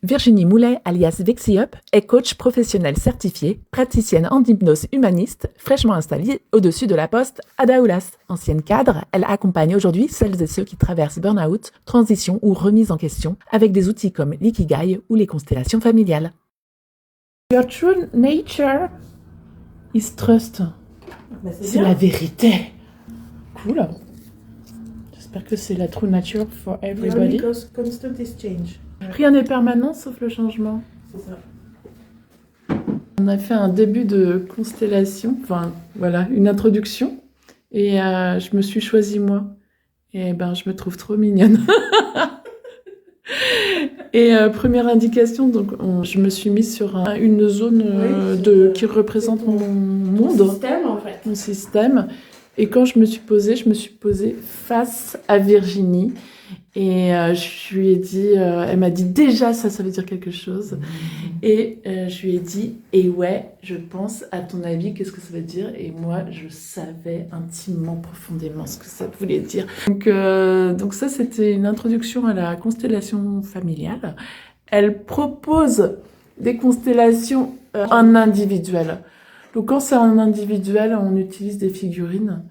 Virginie Moulet, alias VixiUp, est coach professionnelle certifiée, praticienne en hypnose humaniste, fraîchement installée au-dessus de la poste à Daoulas. Ancienne cadre, elle accompagne aujourd'hui celles et ceux qui traversent burn-out, transition ou remise en question avec des outils comme l'ikigai ou les constellations familiales. Your true nature is trust. C'est la vérité. Cool. J'espère que c'est la true nature for everybody. Constant exchange. Rien n'est permanent sauf le changement. C'est ça. On a fait un début de constellation, enfin voilà, une introduction. Et je me suis choisie moi. Et je me trouve trop mignonne. Et première indication, donc je me suis mise sur une zone qui représente mon monde. Mon système en fait. Mon système. Et quand je me suis posée face à Virginie. Et je lui ai dit, elle m'a dit déjà ça veut dire quelque chose. Et je lui ai dit, et ouais, je pense, à ton avis, qu'est-ce que ça veut dire? Et moi, je savais intimement, profondément ce que ça voulait dire. Donc ça, c'était une introduction à la constellation familiale. Elle propose des constellations en individuel. Donc quand c'est en individuel, on utilise des figurines.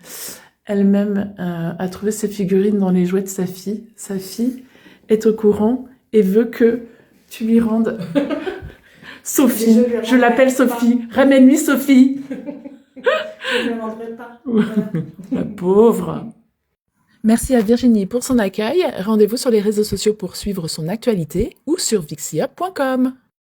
Elle-même a trouvé ces figurines dans les jouets de sa fille. Sa fille est au courant et veut que tu lui rendes Sophie. Je l'appelle Sophie. Ramène-lui Sophie. Je ne le rendrai pas. Voilà. La pauvre. Merci à Virginie pour son accueil. Rendez-vous sur les réseaux sociaux pour suivre son actualité ou sur vixiup.com.